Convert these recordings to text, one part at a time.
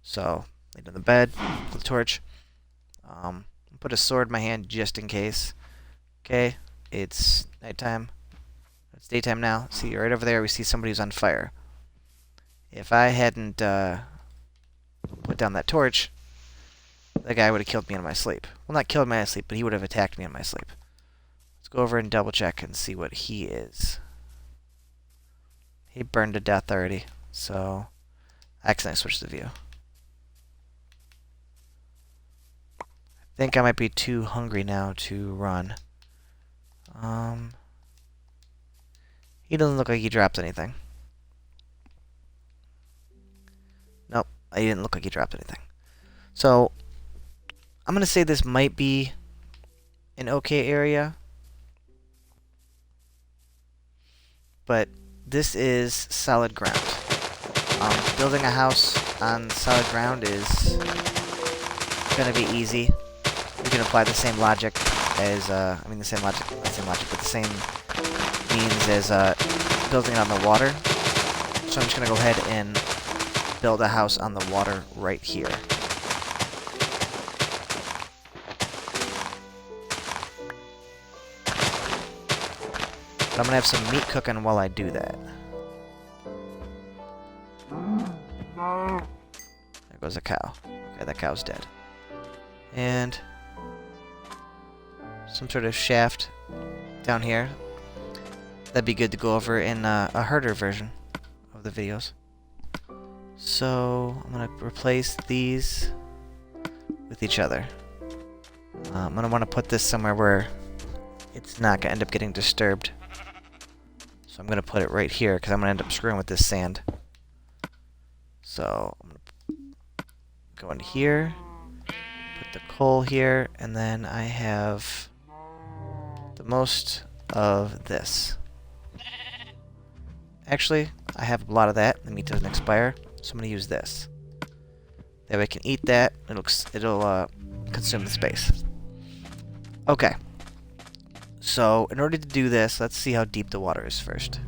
So, lay down the bed, with the torch. Put a sword in my hand just in case. Okay, it's nighttime. It's daytime now. See, right over there we see somebody who's on fire. If I hadn't put down that torch, that guy would have killed me in my sleep. Well, not killed me in my sleep, but he would have attacked me in my sleep. Let's go over and double check and see what he is. He burned to death already, so I accidentally switched the view. I think I might be too hungry now to run. He doesn't look like he dropped anything. Nope, he didn't look like he dropped anything. So, I'm going to say this might be an okay area. But this is solid ground. Building a house on solid ground is going to be easy. We can apply the same logic as, but the same means as building it on the water. So I'm just going to go ahead and build a house on the water right here. But I'm going to have some meat cooking while I do that. There goes a cow. Okay, that cow's dead. And some sort of shaft down here. That'd be good to go over in a herder version of the videos. So I'm going to replace these with each other. I'm going to want to put this somewhere where it's not going to end up getting disturbed. So I'm going to put it right here because I'm going to end up screwing with this sand. So I'm going to go into here, put the coal here, and then I have the most of this. Actually, I have a lot of that. The meat doesn't expire, so I'm going to use this. That way I can eat that. It'll consume the space. Okay. So, in order to do this, let's see how deep the water is first.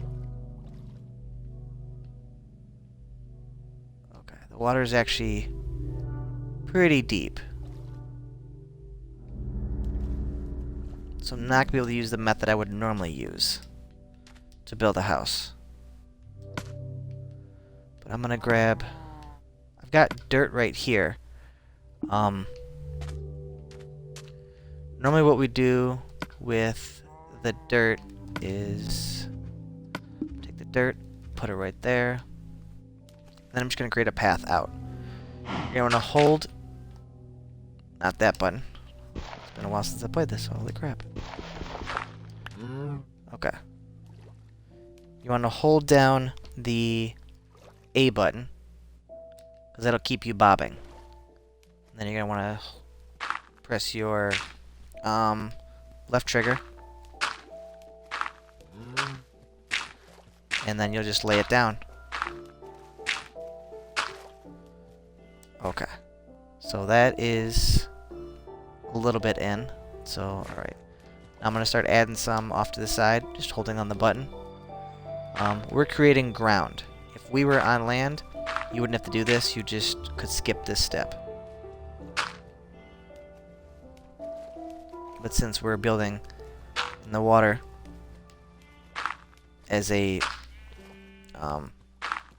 Okay, the water is actually pretty deep. So I'm not going to be able to use the method I would normally use to build a house. But I'm going to grab... I've got dirt right here. Normally what we do with the dirt is take the dirt, put it right there. Then I'm just going to create a path out. You're going to hold... Not that button. It's been a while since I played this, holy crap. Okay. You want to hold down the A button, because that'll keep you bobbing. And then you're going to want to press your left trigger. And then you'll just lay it down. Okay. So that is a little bit in. So, alright. I'm going to start adding some off to the side, just holding on the button. We're creating ground. If we were on land, you wouldn't have to do this. You just could skip this step. But since we're building in the water as a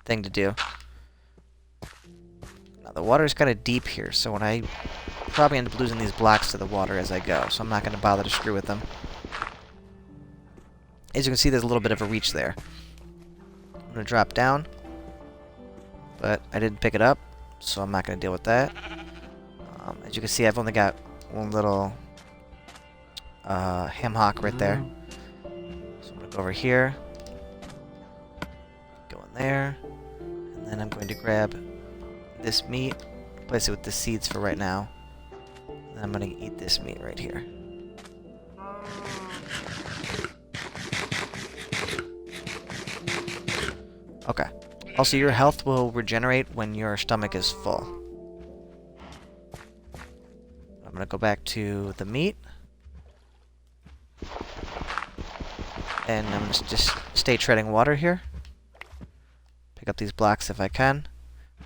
thing to do. Now the water is kind of deep here, so when I probably end up losing these blocks to the water as I go, so I'm not going to bother to screw with them. As you can see, there's a little bit of a reach there. I'm going to drop down, but I didn't pick it up, so I'm not going to deal with that. As you can see, I've only got one little ham hock right there. So I'm going to go over here, go in there, and then I'm going to grab this meat, place it with the seeds for right now, and then I'm going to eat this meat right here. Okay. Also, your health will regenerate when your stomach is full. I'm going to go back to the meat. And I'm going to just stay treading water here. Pick up these blocks if I can.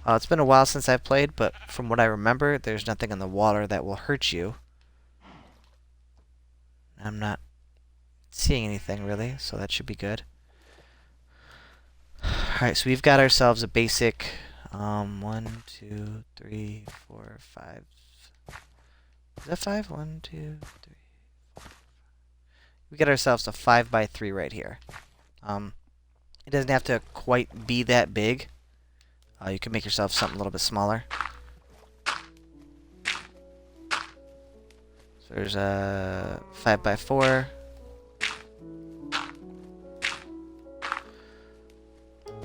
It's been a while since I've played, but from what I remember, there's nothing in the water that will hurt you. I'm not seeing anything really, so that should be good. Alright, so we've got ourselves a basic 1, 2, 3, 4, 5. Is that 5? 1, 2, 3, 4. We get ourselves a 5x3 right here. It doesn't have to quite be that big. You can make yourself something a little bit smaller. So there's a 5x4.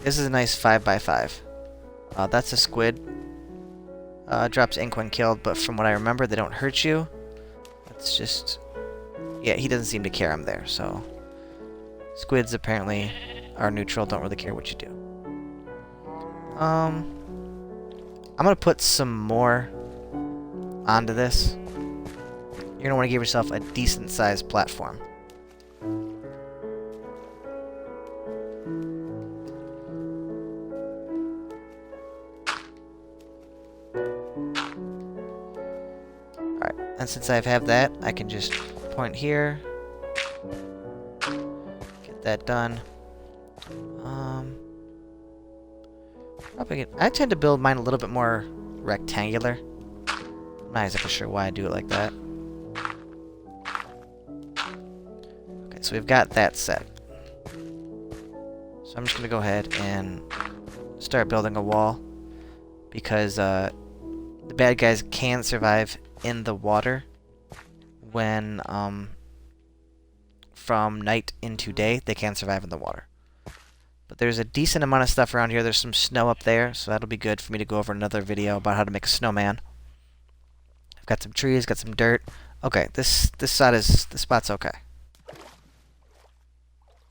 This is a nice 5x5. That's a squid. Drops ink when killed, but from what I remember, they don't hurt you. It's just... yeah, he doesn't seem to care I'm there, so... squids apparently are neutral, don't really care what you do. I'm gonna put some more onto this. You're gonna want to give yourself a decent-sized platform. Alright, and since I have that, I can just point here. Get that done. I tend to build mine a little bit more rectangular. I'm not exactly sure why I do it like that. Okay, so we've got that set. So I'm just going to go ahead and start building a wall. Because the bad guys can survive in the water when from night into day, they can survive in the water. But there's a decent amount of stuff around here. There's some snow up there, so that'll be good for me to go over another video about how to make a snowman. I've got some trees, got some dirt. Okay, this spot's okay.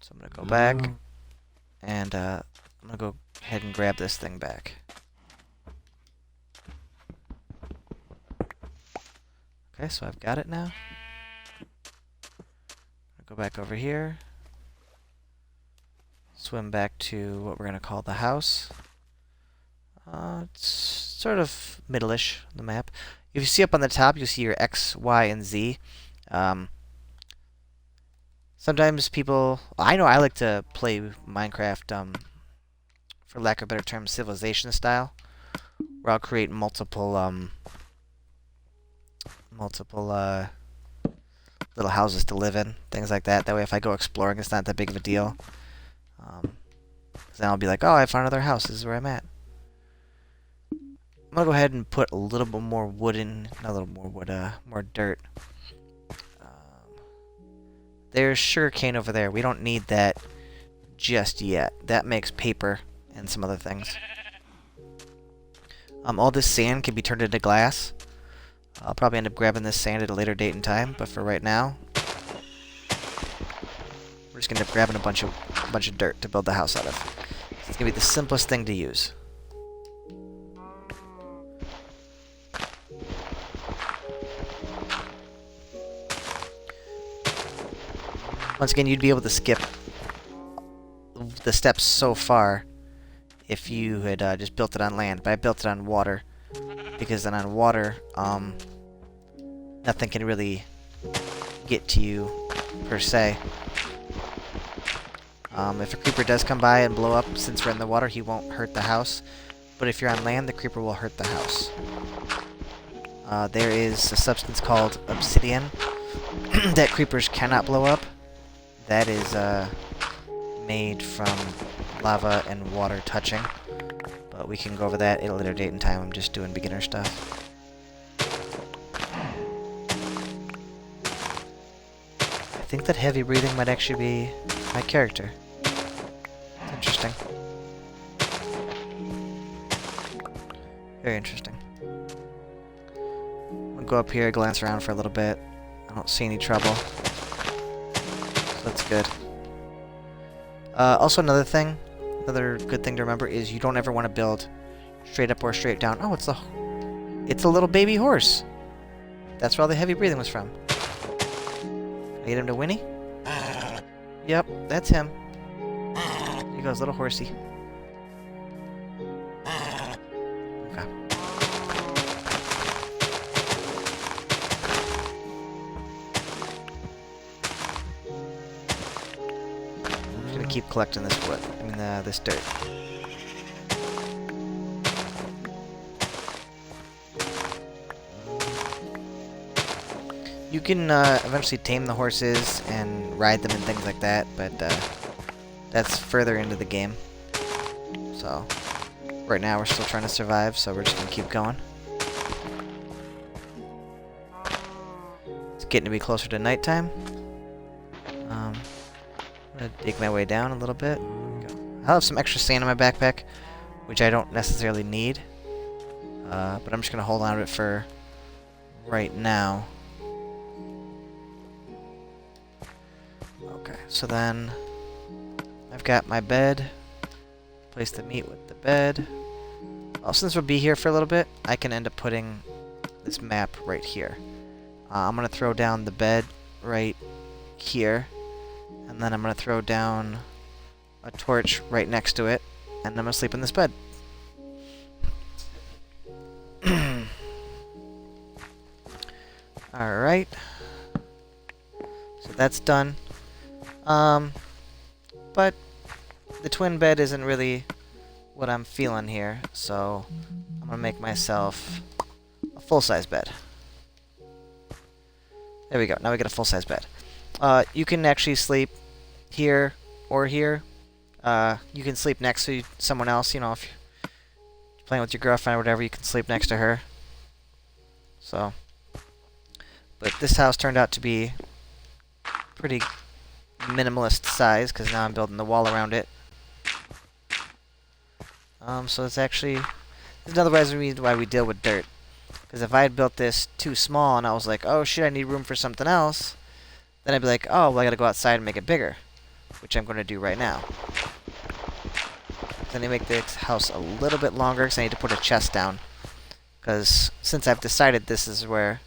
So I'm gonna go back, and I'm gonna go ahead and grab this thing back. Okay, so I've got it now. I'll go back over here. Swim back to what we're going to call the house. It's sort of middle-ish, the map. If you see up on the top, you'll see your X, Y, and Z. Sometimes people... I know I like to play Minecraft, for lack of a better term, civilization style. Where I'll create multiple little houses to live in. Things like that. That way if I go exploring, it's not that big of a deal. Then I'll be like, oh, I found another house. This is where I'm at. I'm gonna go ahead and put a little bit more wood in, not a little more wood, more dirt. There's sugarcane over there. We don't need that just yet. That makes paper and some other things. All this sand can be turned into glass. I'll probably end up grabbing this sand at a later date and time, but for right now, we're just gonna end up grabbing a bunch of dirt to build the house out of. It's gonna be the simplest thing to use. Once again, you'd be able to skip the steps so far if you had just built it on land, but I built it on water because then on water, nothing can really get to you per se. If a creeper does come by and blow up, since we're in the water, he won't hurt the house. But if you're on land, the creeper will hurt the house. There is a substance called obsidian that creepers cannot blow up. That is made from lava and water touching. But we can go over that at a later date and time. I'm just doing beginner stuff. I think that heavy breathing might actually be my character. Interesting. Very interesting. I'll go up here, glance around for a little bit. I don't see any trouble. So that's good. Also another thing, another good thing to remember is you don't ever want to build straight up or straight down. Oh, it's a little baby horse. That's where all the heavy breathing was from. Can I get him to whinny? Yep, that's him. Here goes little horsey. gonna keep collecting this wood. I mean, this dirt. You can eventually tame the horses and ride them and things like that, but that's further into the game. So, right now we're still trying to survive, so we're just gonna keep going. It's getting to be closer to nighttime. I'm gonna dig my way down a little bit. I'll have some extra sand in my backpack, which I don't necessarily need. But I'm just gonna hold on to it for right now. Okay, so then I've got my bed. Place the meat with the bed. Well, since we'll be here for a little bit, I can end up putting this map right here. I'm going to throw down the bed right here, and then I'm going to throw down a torch right next to it, and I'm going to sleep in this bed. Alright. So that's done. But the twin bed isn't really what I'm feeling here, so I'm going to make myself a full-size bed. There we go. Now we get a full-size bed. You can actually sleep here or here. You can sleep next to someone else. You know, if you're playing with your girlfriend or whatever, you can sleep next to her. So, but this house turned out to be pretty minimalist size because now I'm building the wall around it. So it's actually, there's another reason why we deal with dirt. Because if I had built this too small and I was like, oh shit, I need room for something else, then I'd be like, oh, well, I gotta go outside and make it bigger, which I'm going to do right now. Then I make this house a little bit longer because I need to put a chest down. Because since I've decided this is where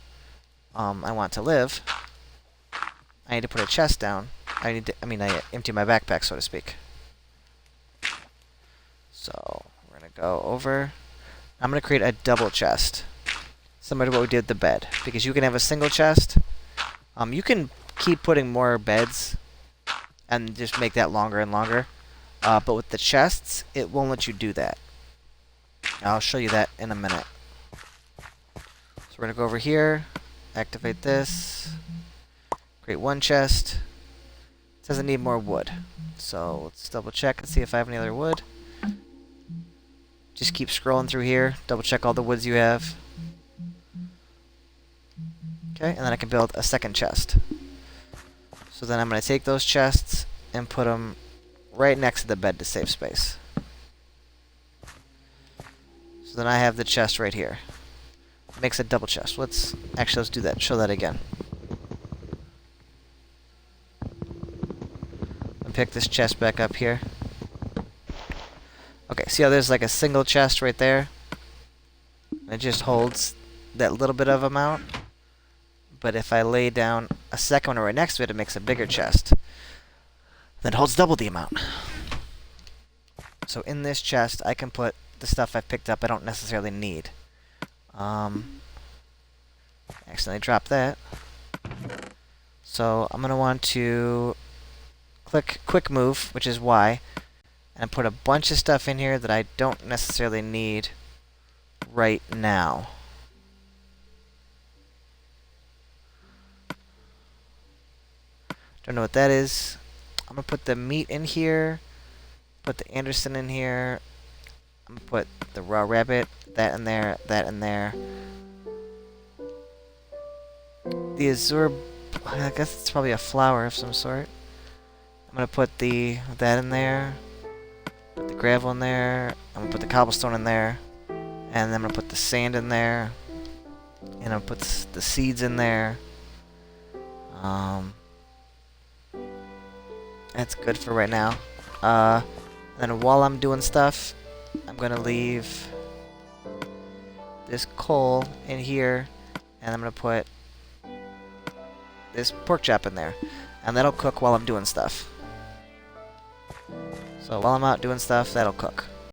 I want to live, I need to put a chest down. I empty my backpack, so to speak. So we're gonna go over. I'm gonna create a double chest, similar to what we did with the bed, because you can have a single chest. You can keep putting more beds and just make that longer and longer. But with the chests, it won't let you do that. I'll show you that in a minute. So we're gonna go over here, activate this, create one chest. It says I need more wood. So let's double check and see if I have any other wood. Just keep scrolling through here, double check all the woods you have. Okay, and then I can build a second chest. So then I'm going to take those chests and put them right next to the bed to save space. So then I have the chest right here. It makes a double chest. Let's do that. Show that again. And pick this chest back up here. Okay, see how there's like a single chest right there? It just holds that little bit of amount. But if I lay down a second one right next to it, it makes a bigger chest. That holds double the amount. So in this chest, I can put the stuff I've picked up I don't necessarily need. Accidentally dropped that. So I'm going to want to click Quick Move, which is Y, and put a bunch of stuff in here that I don't necessarily need right now. Don't know what that is. I'm going to put the meat in here, put the Anderson in here, I'm going to put the raw rabbit, that in there, that in there. The azure, I guess it's probably a flower of some sort. I'm going to put that in there, put the gravel in there, I'm going to put the cobblestone in there, and then I'm going to put the sand in there, and I'll put the seeds in there. That's good for right now. And then while I'm doing stuff, I'm going to leave this coal in here, and I'm going to put this pork chop in there. And that'll cook while I'm doing stuff. So while I'm out doing stuff, that'll cook.